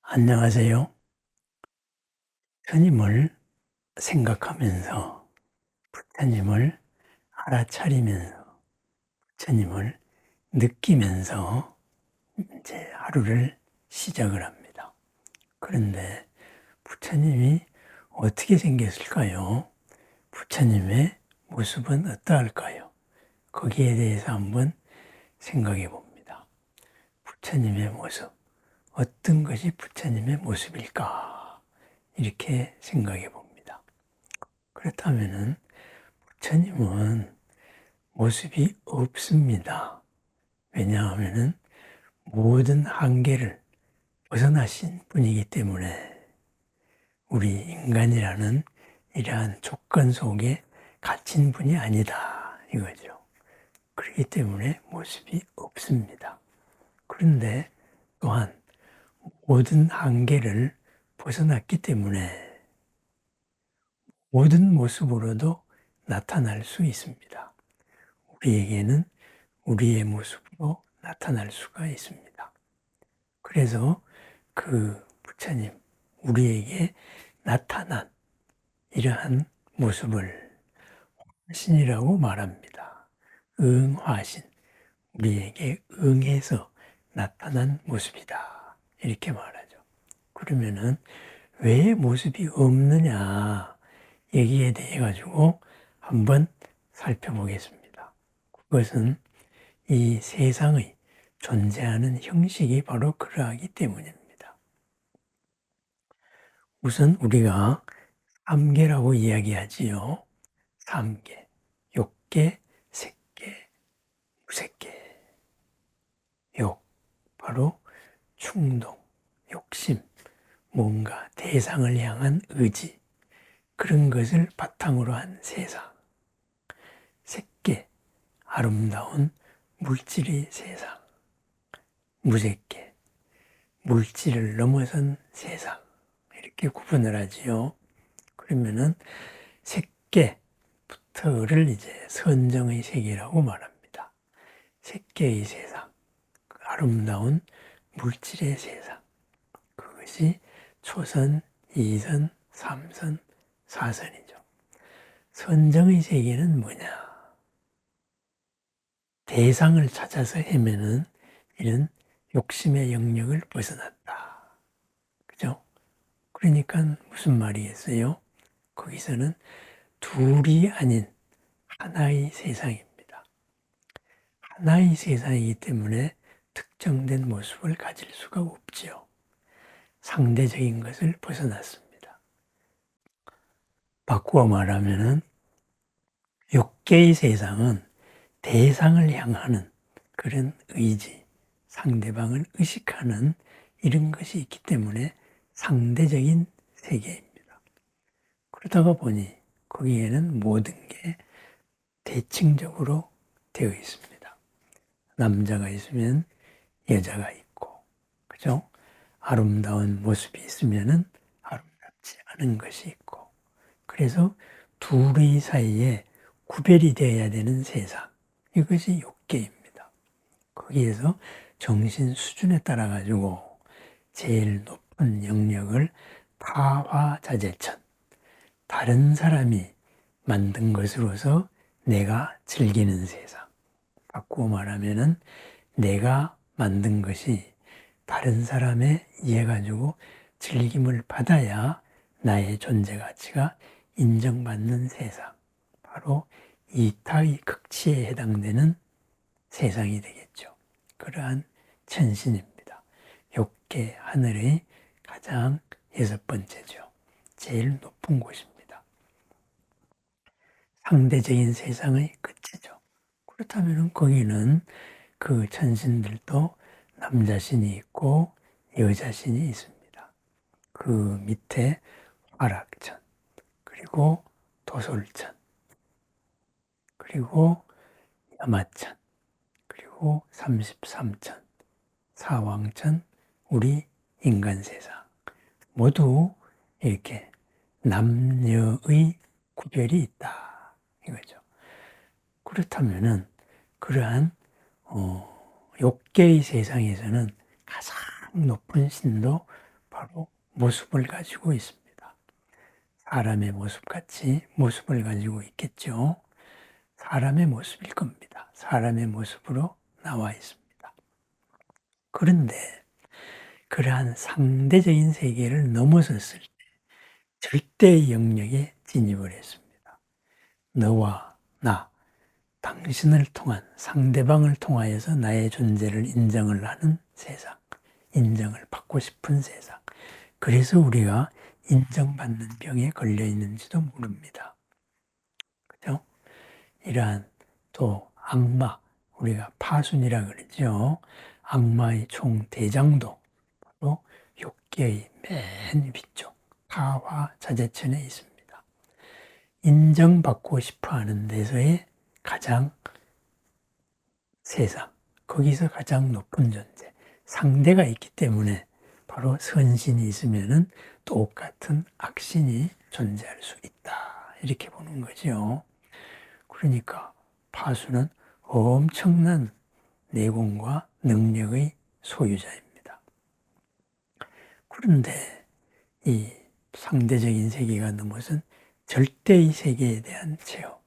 안녕하세요. 부처님을 생각하면서 부처님을 알아차리면서 부처님을 느끼면서 이제 하루를 시작을 합니다. 그런데 부처님이 어떻게 생겼을까요? 부처님의 모습은 어떠할까요? 거기에 대해서 한번 생각해 봅니다. 부처님의 모습, 어떤 것이 부처님의 모습일까? 이렇게 생각해 봅니다. 그렇다면은 부처님은 모습이 없습니다. 왜냐하면은 모든 한계를 벗어나신 분이기 때문에 우리 인간이라는 이러한 조건 속에 갇힌 분이 아니다 이거죠. 그렇기 때문에 모습이 없습니다. 그런데 또한 모든 한계를 벗어났기 때문에 모든 모습으로도 나타날 수 있습니다. 우리에게는 우리의 모습으로 나타날 수가 있습니다. 그래서 그 부처님, 우리에게 나타난 이러한 모습을 화신이라고 말합니다. 응화신, 우리에게 응해서 나타난 모습이다. 이렇게 말하죠. 그러면은 왜 모습이 없느냐 얘기에 대해 가지고 한번 살펴보겠습니다. 그것은 이 세상의 존재하는 형식이 바로 그러하기 때문입니다. 우선 우리가 삼계라고 이야기하지요. 삼계, 욕계, 색계, 무색계. 욕, 바로 충동, 욕심, 뭔가 대상을 향한 의지, 그런 것을 바탕으로 한 세상. 색계, 아름다운 물질의 세상. 무색계, 물질을 넘어선 세상. 이렇게 구분을 하지요. 그러면은 색계부터를 이제 선정의 세계라고 말합니다. 색계의 세상, 그 아름다운 물질의 세상. 그것이 초선, 이선, 삼선, 사선이죠. 선정의 세계는 뭐냐? 대상을 찾아서 헤매는 이런 욕심의 영역을 벗어났다. 그죠? 그러니까 무슨 말이겠어요? 거기서는 둘이 아닌 하나의 세상입니다. 하나의 세상이기 때문에 특정된 모습을 가질 수가 없지요. 상대적인 것을 벗어났습니다. 바꾸어 말하면은 욕계의 세상은 대상을 향하는 그런 의지, 상대방을 의식하는 이런 것이 있기 때문에 상대적인 세계입니다. 그러다가 보니 거기에는 모든 게 대칭적으로 되어 있습니다. 남자가 있으면 여자가 있고, 그죠? 아름다운 모습이 있으면은 아름답지 않은 것이 있고, 그래서 둘의 사이에 구별이 되어야 되는 세상. 이것이 욕계입니다. 거기에서 정신 수준에 따라 가지고 제일 높은 영역을 타화자재천, 다른 사람이 만든 것으로서 내가 즐기는 세상. 바꾸어 말하면은 내가 만든 것이 다른 사람에 의해 가지고 즐김을 받아야 나의 존재 가치가 인정받는 세상. 바로 이타의 극치에 해당되는 세상이 되겠죠. 그러한 천신입니다. 욕계 하늘의 가장 6번째죠. 제일 높은 곳입니다. 상대적인 세상의 끝이죠. 그렇다면 거기는 그 천신들도 남자신이 있고 여자신이 있습니다. 그 밑에 화락천, 그리고 도솔천, 그리고 야마천, 그리고 33천, 사왕천, 우리 인간 세상. 모두 이렇게 남녀의 구별이 있다. 이거죠. 그렇다면은 그러한 욕계의 세상에서는 가장 높은 신도 바로 모습을 가지고 있습니다. 사람의 모습같이 모습을 가지고 있겠죠. 사람의 모습일 겁니다. 사람의 모습으로 나와 있습니다. 그런데 그러한 상대적인 세계를 넘어섰을 때 절대의 영역에 진입을 했습니다. 너와 나, 당신을 통한 상대방을 통하여서 나의 존재를 인정을 하는 세상, 인정을 받고 싶은 세상. 그래서 우리가 인정받는 병에 걸려 있는지도 모릅니다. 그죠? 이러한 또 악마, 우리가 파순이라 그러죠. 악마의 총대장도 바로 욕계의 맨 위쪽 하화자재천에 있습니다. 인정받고 싶어하는 데서의 가장 세상, 거기서 가장 높은 존재, 상대가 있기 때문에 바로 선신이 있으면은 똑같은 악신이 존재할 수 있다. 이렇게 보는 거죠. 그러니까 파수는 엄청난 내공과 능력의 소유자입니다. 그런데 이 상대적인 세계가 넘어선 절대의 세계에 대한 체험,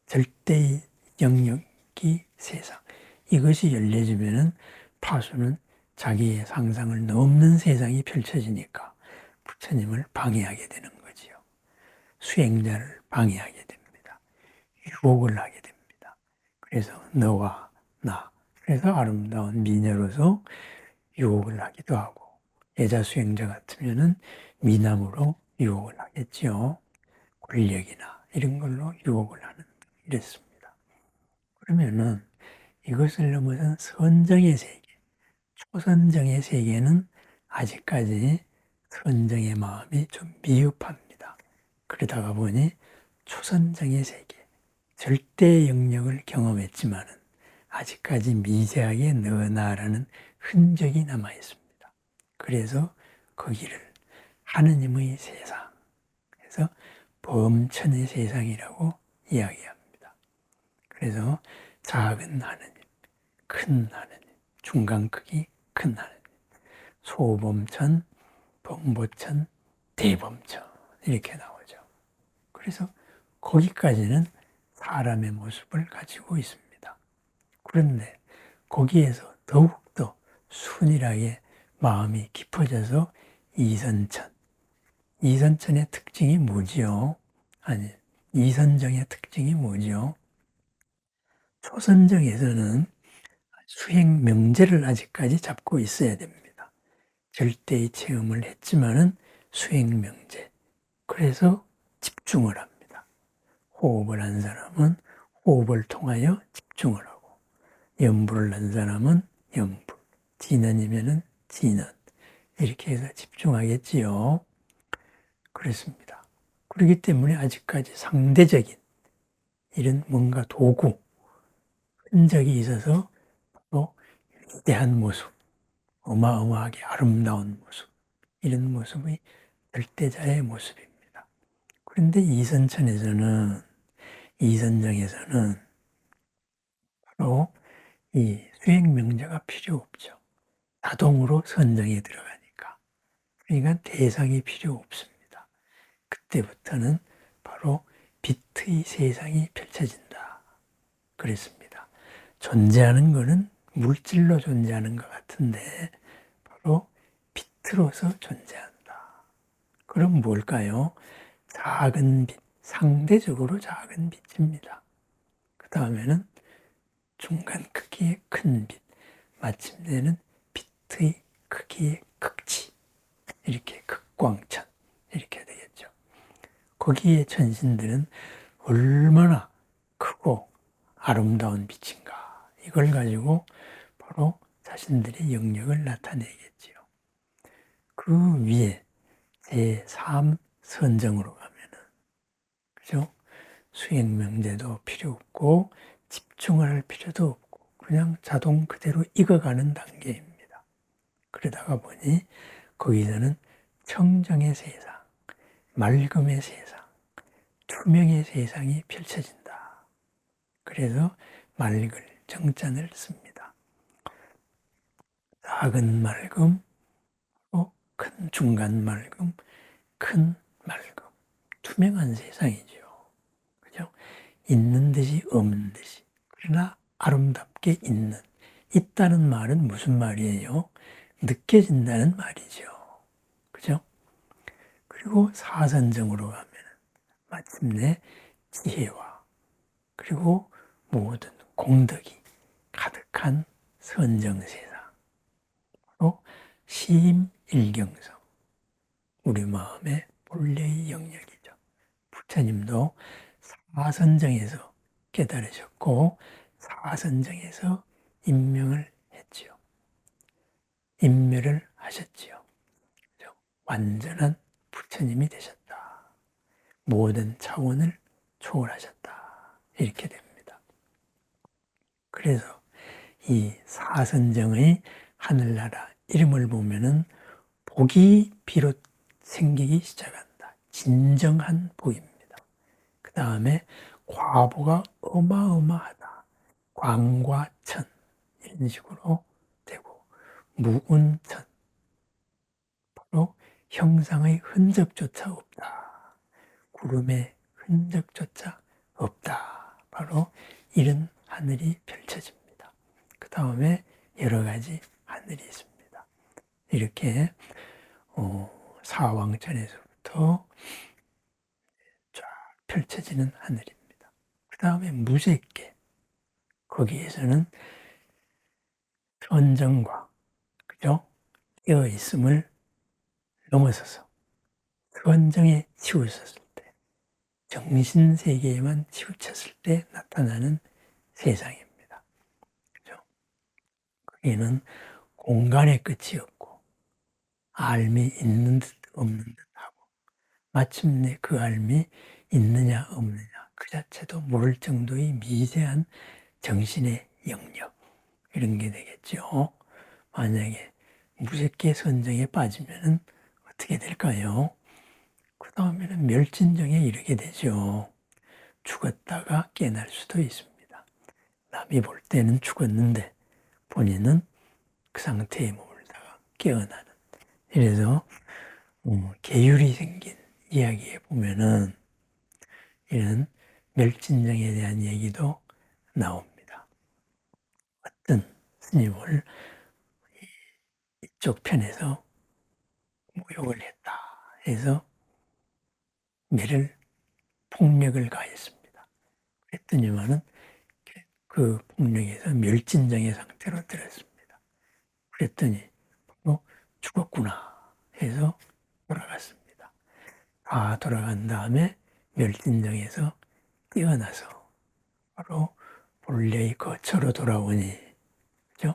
절대의 영역이 세상, 이것이 열려지면은 파수는 자기의 상상을 넘는 세상이 펼쳐지니까 부처님을 방해하게 되는 거지요. 수행자를 방해하게 됩니다. 유혹을 하게 됩니다. 그래서 너와 나, 그래서 아름다운 미녀로서 유혹을 하기도 하고, 여자 수행자 같으면은 미남으로 유혹을 하겠지요. 권력이나 이런 걸로 유혹을 하는, 이랬습니다. 그러면은 이것을 넘어선 선정의 세계, 초선정의 세계는 아직까지 선정의 마음이 좀 미흡합니다. 그러다가 보니 초선정의 세계, 절대 영역을 경험했지만은 아직까지 미세하게 너나라는 흔적이 남아 있습니다. 그래서 거기를 하느님의 세상, 그래서 범천의 세상이라고 이야기합니다. 그래서 작은 하느님, 큰 하느님, 중간 크기 큰 하느님, 소범천, 범보천, 대범천 이렇게 나오죠. 그래서 거기까지는 사람의 모습을 가지고 있습니다. 그런데 거기에서 더욱더 순일하게 마음이 깊어져서 이선천, 이선천의 특징이 뭐지요? 아니, 이선정의 특징이 뭐지요? 초선정에서는 수행 명제를 아직까지 잡고 있어야 됩니다. 절대의 체험을 했지만은 수행 명제. 그래서 집중을 합니다. 호흡을 한 사람은 호흡을 통하여 집중을 하고, 염불을 한 사람은 염불, 진언이면은 진언. 이렇게 해서 집중하겠지요. 그렇습니다. 그렇기 때문에 아직까지 상대적인 이런 뭔가 도구, 흔적이 있어서 또 위대한 모습, 어마어마하게 아름다운 모습, 이런 모습이 절대자의 모습입니다. 그런데 이선천에서는, 이선정에서는 바로 이 수행 명제가 필요 없죠. 자동으로 선정에 들어가니까. 그러니까 대상이 필요 없습니다. 그때부터는 바로 빛의 세상이 펼쳐진다. 그랬습니다. 존재하는 것은 물질로 존재하는 것 같은데 바로 빛으로서 존재한다. 그럼 뭘까요? 작은 빛, 상대적으로 작은 빛입니다. 그 다음에는 중간 크기의 큰 빛, 마침내는 빛의 크기의 극치, 이렇게 극광천, 이렇게 되겠죠. 거기에 천신들은 얼마나 크고 아름다운 빛인가, 이걸 가지고 바로 자신들의 영역을 나타내겠지요. 그 위에 제3 선정으로 가면은, 그죠? 수행 명제도 필요 없고, 집중을 할 필요도 없고, 그냥 자동 그대로 익어가는 단계입니다. 그러다가 보니, 거기서는 청정의 세상, 맑음의 세상, 투명의 세상이 펼쳐진다. 그래서 맑을 정자를 씁니다. 작은 맑음, 큰 중간 맑음, 큰 맑음, 투명한 세상이죠. 그죠? 있는 듯이 없는 듯이. 그러나 아름답게 있다는 말은 무슨 말이에요? 느껴진다는 말이죠. 그죠? 그리고 사선정으로 가면 마침내 지혜와 그리고 모든 공덕이 가득한 선정세상. 바로 시임일경성. 우리 마음의 본래의 영역이죠. 부처님도 사선정에서 깨달으셨고 사선정에서 임명을 했지요. 임멸을 하셨지요. 완전한 부처님이 되셨다. 모든 차원을 초월하셨다. 이렇게 됩니다. 그래서 이 사선정의 하늘나라 이름을 보면은 복이 비롯 생기기 시작한다. 진정한 복입니다. 그 다음에 과보가 어마어마하다. 광과천 이런 식으로 되고 무운천 바로 형상의 흔적조차 없다. 구름의 흔적조차 없다. 바로 이런 하늘이 펼쳐집니다. 그 다음에 여러 가지 하늘이 있습니다. 이렇게 사왕천에서부터 쫙 펼쳐지는 하늘입니다. 그 다음에 무색계, 거기에서는 선정과 그죠? 깨어 있음을 넘어서서 선정에 치우쳤을 때, 정신세계에만 치우쳤을 때 나타나는 세상입니다. 그죠? 거기는 공간의 끝이 없고 알미 있는 듯 없는 듯 하고 마침내 그 알미 있느냐 없느냐 그 자체도 모를 정도의 미세한 정신의 영역 이런 게 되겠죠. 만약에 무색계 선정에 빠지면 어떻게 될까요? 그 다음에는 멸진정에 이르게 되죠. 죽었다가 깨어날 수도 있습니다. 남이 볼 때는 죽었는데 본인은 그 상태에 머물다가 깨어나는. 이래서 계율이 생긴 이야기에 보면은 이런 멸진정에 대한 얘기도 나옵니다. 어떤 스님을 이쪽 편에서 모욕을 했다 해서 매를 폭력을 가했습니다. 그랬더니만은 그 폭력에서 멸진정의 상태로 들었습니다. 그랬더니 죽었구나 해서 돌아갔습니다. 다 돌아간 다음에 멸진정에서 깨어나서 바로 본래의 거처로 돌아오니, 그죠?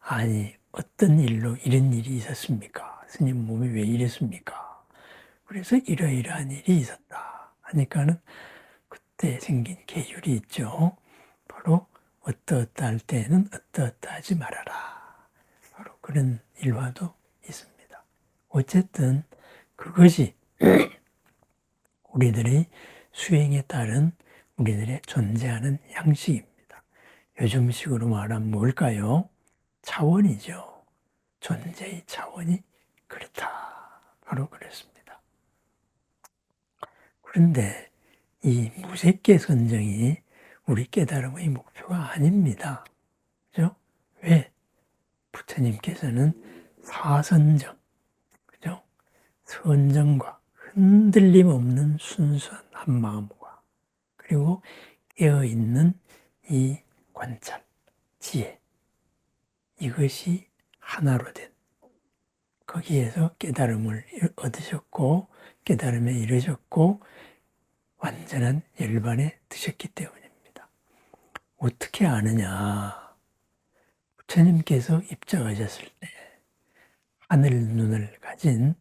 아니, 어떤 일로 이런 일이 있었습니까? 스님 몸이 왜 이랬습니까? 그래서 이러이러한 일이 있었다 하니까는 그때 생긴 계율이 있죠. 바로 어떠어떠 할 때에는 어떠어떠 하지 말아라. 바로 그런 일화도 있습니다. 어쨌든 그것이 우리들의 수행에 따른 우리들의 존재하는 양식입니다. 요즘식으로 말하면 뭘까요? 차원이죠. 존재의 차원이 그렇다. 바로 그렇습니다. 그런데 이 무색계 선정이 우리 깨달음의 목표가 아닙니다. 그죠? 왜? 부처님께서는 사선정, 그죠? 선정과 흔들림 없는 순수한 한 마음과 그리고 깨어있는 이 관찰, 지혜, 이것이 하나로 된 거기에서 깨달음을 얻으셨고 깨달음에 이르셨고 완전한 열반에 드셨기 때문입니다. 어떻게 아느냐? 부처님께서 입장하셨을 때 하늘 눈을 가진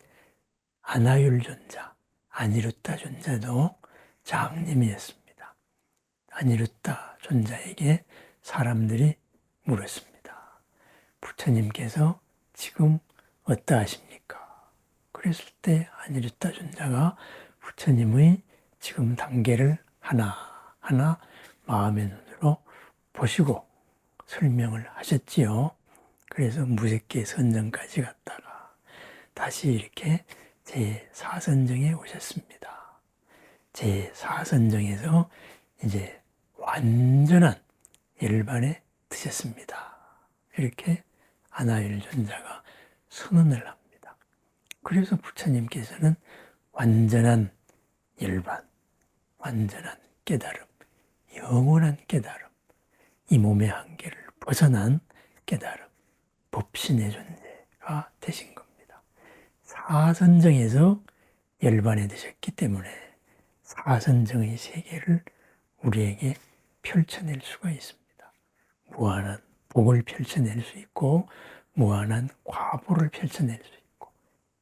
아나율존자, 아니루타 존자도 장님이었습니다. 아니루타 존자에게 사람들이 물었습니다. 부처님께서 지금 어떠하십니까? 그랬을 때 아니루타 존자가 부처님의 지금 단계를 하나하나 마음의 눈으로 보시고 설명을 하셨지요. 그래서 무색계 선정까지 갔다가 다시 이렇게 제4선정에 오셨습니다. 제4선정에서 이제 완전한 열반에 드셨습니다. 이렇게 안하율존자가 선언을 합니다. 그래서 부처님께서는 완전한 열반, 완전한 깨달음, 영원한 깨달음, 이 몸의 한계를 벗어난 깨달음, 법신의 존재가 되신 겁니다. 사선정에서 열반에 드셨기 때문에 사선정의 세계를 우리에게 펼쳐낼 수가 있습니다. 무한한 복을 펼쳐낼 수 있고 무한한 과보를 펼쳐낼 수 있고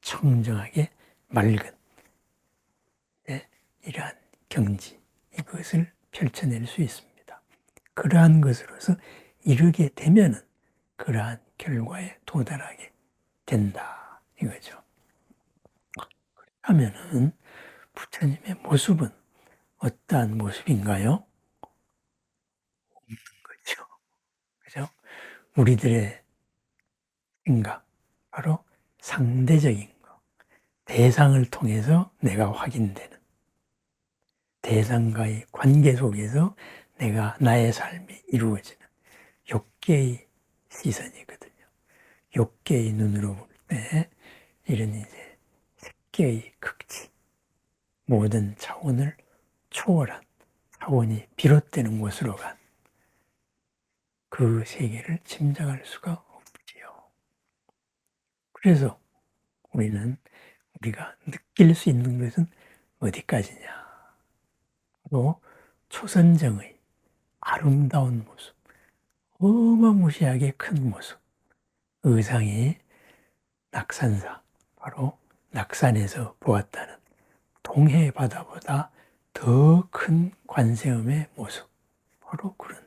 청정하게 맑은 이러한 경지, 이것을 펼쳐낼 수 있습니다. 그러한 것으로서 이르게 되면은 그러한 결과에 도달하게 된다 이거죠. 그러면은 부처님의 모습은 어떠한 모습인가요? 없는 거죠. 그죠? 우리들의 생각, 바로 상대적인 거, 대상을 통해서 내가 확인되는, 대상과의 관계 속에서 내가 나의 삶이 이루어지는 욕계의 시선이거든요. 욕계의 눈으로 볼 때 이런 이제 색계의 극치, 모든 차원을 초월한 차원이 비롯되는 곳으로 간 그 세계를 짐작할 수가 없지요. 그래서 우리가 느낄 수 있는 것은 어디까지냐? 또 초선정의 아름다운 모습, 어마무시하게 큰 모습, 의상이 낙산사, 바로 낙산에서 보았다는 동해 바다보다 더 큰 관세음의 모습, 바로 그런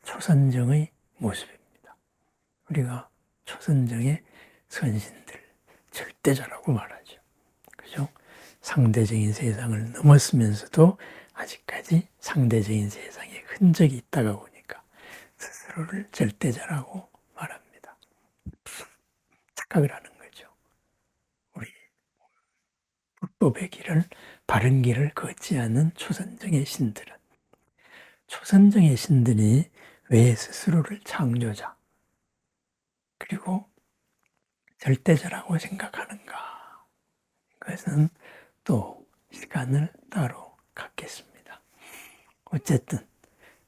초선정의 모습입니다. 우리가 초선정의 선신들, 절대자라고 말하죠. 그죠? 상대적인 세상을 넘었으면서도 아직까지 상대적인 세상에 흔적이 있다가 보니까 스스로를 절대자라고 말합니다. 착각을 하는 거죠. 우리 불법의 길을, 바른 길을 걷지 않은 초선정의 신들은, 초선정의 신들이 왜 스스로를 창조자 그리고 절대자라고 생각하는가? 그것은 또 시간을 따로 갖겠습니다. 어쨌든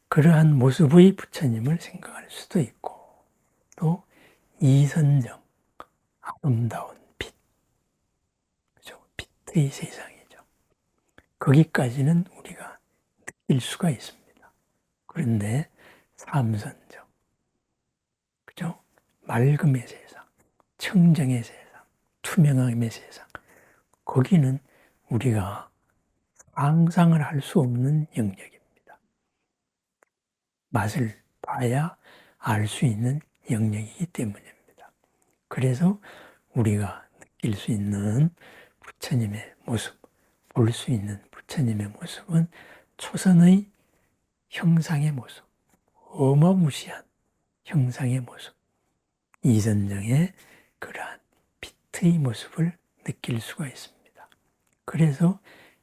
그러한 모습의 부처님을 생각할 수도 있고, 또 이선정, 아름다운 빛, 그죠? 빛의 세상이죠. 거기까지는 우리가 느낄 수가 있습니다. 그런데 삼선정, 그죠? 맑음의 세상, 청정의 세상, 투명함의 세상, 거기는 우리가 상상을 할 수 없는 영역입니다. 맛을 봐야 알 수 있는 영역이기 때문입니다. 그래서 우리가 느낄 수 있는 부처님의 모습, 볼 수 있는 부처님의 모습은 초선의 형상의 모습, 어마무시한 형상의 모습, 이선정의 그러한 빛의 모습을 느낄 수가 있습니다. 그래서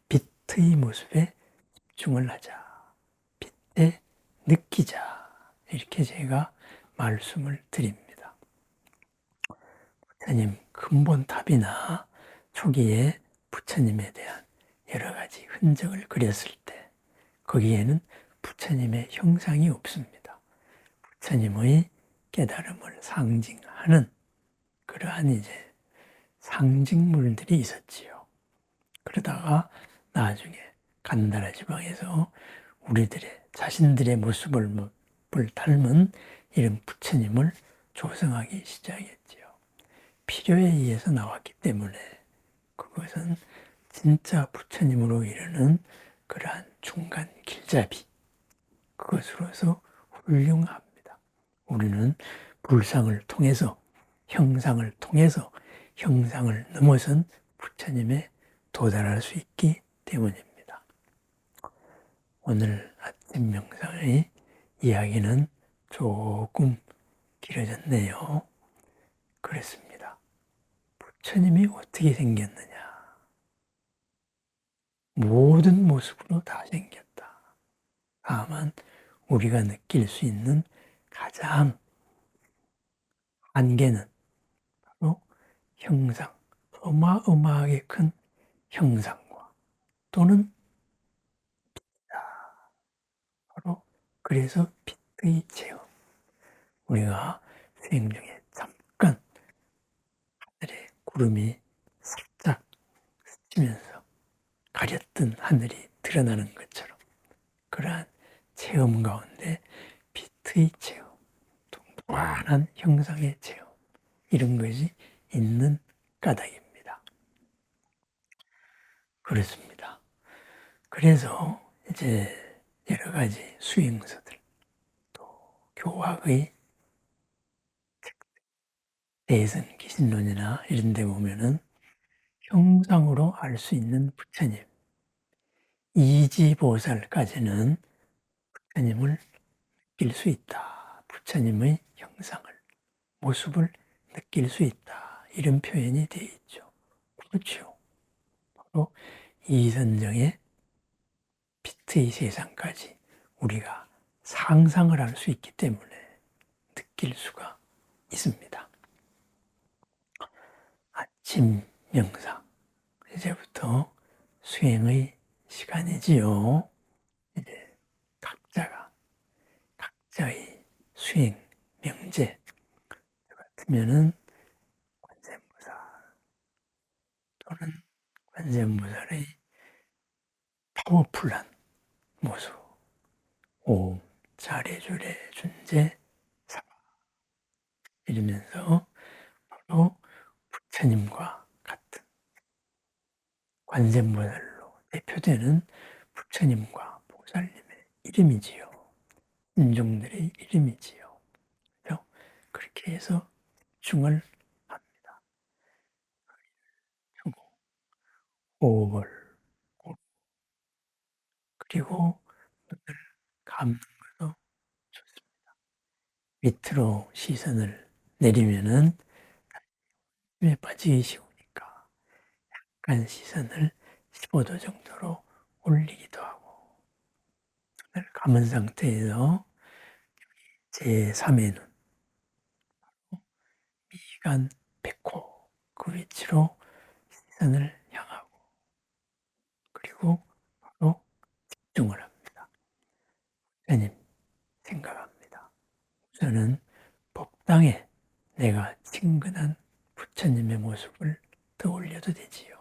빛의 모습에 집중을 하자, 빛에 느끼자, 이렇게 제가 말씀을 드립니다. 부처님 근본탑이나 초기에 부처님에 대한 여러 가지 흔적을 그렸을 때 거기에는 부처님의 형상이 없습니다. 부처님의 깨달음을 상징하는 그러한 이제 상징물들이 있었지요. 그러다가 나중에 간다라 지방에서 우리들의 자신들의 모습을 닮은 이런 부처님을 조성하기 시작했지요. 필요에 의해서 나왔기 때문에 그것은 진짜 부처님으로 이르는 그러한 중간 길잡이, 그것으로서 훌륭합니다. 우리는 불상을 통해서, 형상을 통해서 형상을 넘어선 부처님에 도달할 수 있기 때문입니다. 오늘 아침 명상의 이야기는 조금 길어졌네요. 그렇습니다. 부처님이 어떻게 생겼느냐? 모든 모습으로 다 생겼다. 다만 우리가 느낄 수 있는 가장 한계는 바로 형상, 어마어마하게 큰 형상과 또는 바로 그래서 빛의 체험. 우리가 수행 중에 잠깐 하늘에 구름이 살짝 스치면서 가렸던 하늘이 드러나는 것처럼 그러한 체험 가운데 빛의 체험, 동안한 형상의 체험, 이런 것이 있는 까닭입니다. 그렇습니다. 그래서 이제 여러 가지 수행서들, 또 교학의 대선 기신론이나 이런 데 보면은 형상으로 알 수 있는 부처님, 이지보살까지는 부처님을 느낄 수 있다. 부처님의 형상을, 모습을 느낄 수 있다. 이런 표현이 되어 있죠. 그렇죠. 바로 이선정의 빛의 세상까지 우리가 상상을 할 수 있기 때문에 느낄 수가 있습니다. 아침 명상, 이제부터 수행의 시간이지요. 이제 각자의 수행 명제 같으면은 관세음보살 또는 관세음보살의 파워풀한 모습, 오 자래주래 준재 사바 이러면서 바로 부처님과 같은 관세음보살로 대표되는 부처님과 보살님의 이름이지요. 인종들의 이름이지요. 그렇죠? 그렇게 해서 집중을 합니다. 호흡을 그리고 눈을 감는 것도 좋습니다. 밑으로 시선을 내리면은 힘에 빠지기 쉬우니까 약간 시선을 15도 정도로 올리기도 하고 눈을 감은 상태에서 제3의 눈, 미간, 백호 그 위치로 시선을 향하고 그리고 바로 집중을 합니다. 부처님 생각합니다. 저는 법당에 내가 친근한 부처님의 모습을 떠올려도 되지요.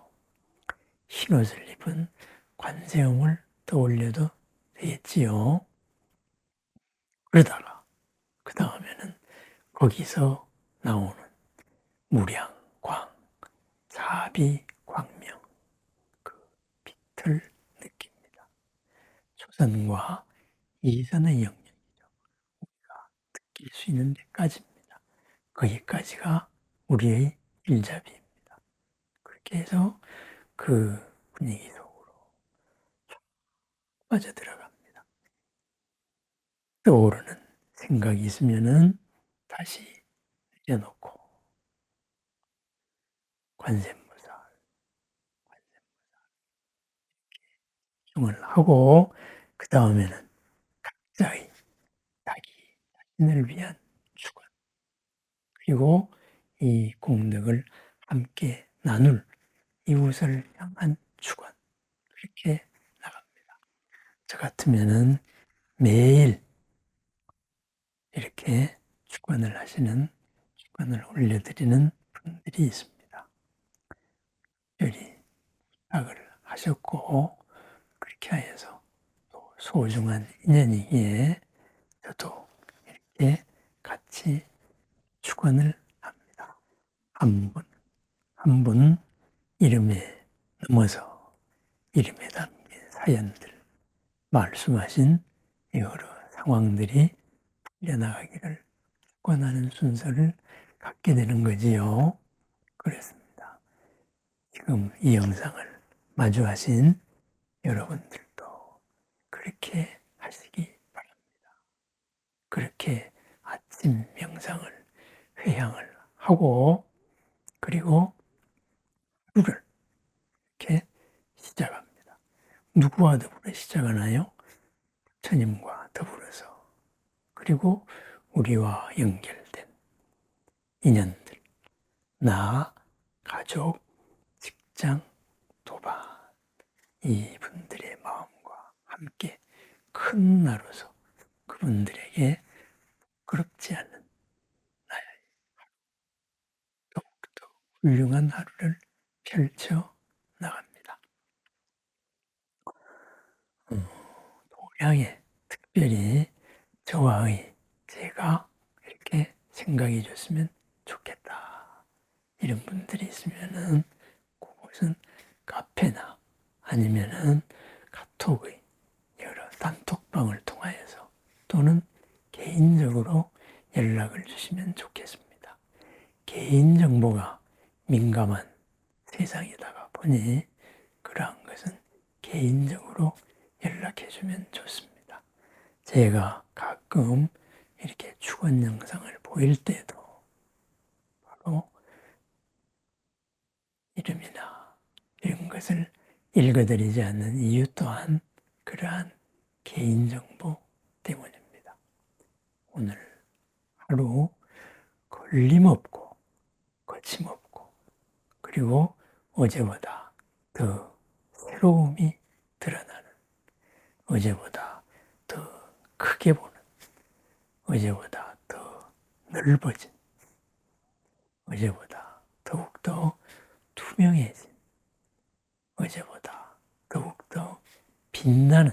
흰옷을 입은 관세음을 떠올려도 되겠지요. 그러다가 그 다음에는 거기서 나오는 무량, 광, 자비, 광명 그 빛을 느낍니다. 초선과 이선의 영역이죠. 우리가 느낄 수 있는 데까지입니다. 거기까지가 우리의 일잡이입니다. 그렇게 해서 그 분위기 속으로 빠져들어갑니다. 떠오르는 생각이 있으면은 다시 내려놓고 관세음보살 중을 하고 그 다음에는 각자의 자기 자신을 위한 주관 그리고 이 공덕을 함께 나눌 이웃을 향한 주관 그렇게 나갑니다. 저 같으면은 매일 이렇게 주관을 하시는 주관을 올려드리는 분들이 있습니다. 특별히 부탁을 하셨고 그렇게 하여서 또 소중한 인연이기에 저도 이렇게 같이 주관을 합니다. 한 분 한 분 이름에 넘어서 이름에 담긴 사연들 말씀하신 여러 상황들이 풀려나가기를 축원하는 순서를 갖게 되는 거지요. 그렇습니다. 지금 이 영상을 마주하신 여러분들도 그렇게 하시기 바랍니다. 그렇게 아침 명상을 회향을 하고 그리고 하루를 이렇게 시작합니다. 누구와 더불어 시작하나요? 부처님과 더불어서. 그리고 우리와 연결된 인연들, 나, 가족, 직장, 도반, 이분들의 마음과 함께 큰 나로서 그분들에게 부끄럽지 않은 나의 더욱더 훌륭한 하루를 펼쳐 나갑니다. 도량에 특별히 저와의 제가 이렇게 생각해 줬으면 좋겠다. 이런 분들이 있으면은 그곳은 카페나 아니면은 카톡의 여러 단톡방을 통하여서 또는 개인적으로 연락을 주시면 좋겠습니다. 개인정보가 민감한 세상이다가 보니 그러한 것은 개인적으로 연락해주면 좋습니다. 제가 가끔 이렇게 축원 영상을 보일 때도 바로 이름이나 이런 것을 읽어드리지 않는 이유 또한 그러한 개인정보 때문입니다. 오늘 하루 걸림없고 거침없고 그리고 어제보다 더 새로움이 드러나는, 어제보다 더 크게 보는, 어제보다 더 넓어진, 어제보다 더욱더 투명해진, 어제보다 더욱더 빛나는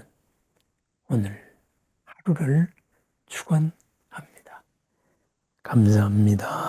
오늘 하루를 축원합니다. 감사합니다.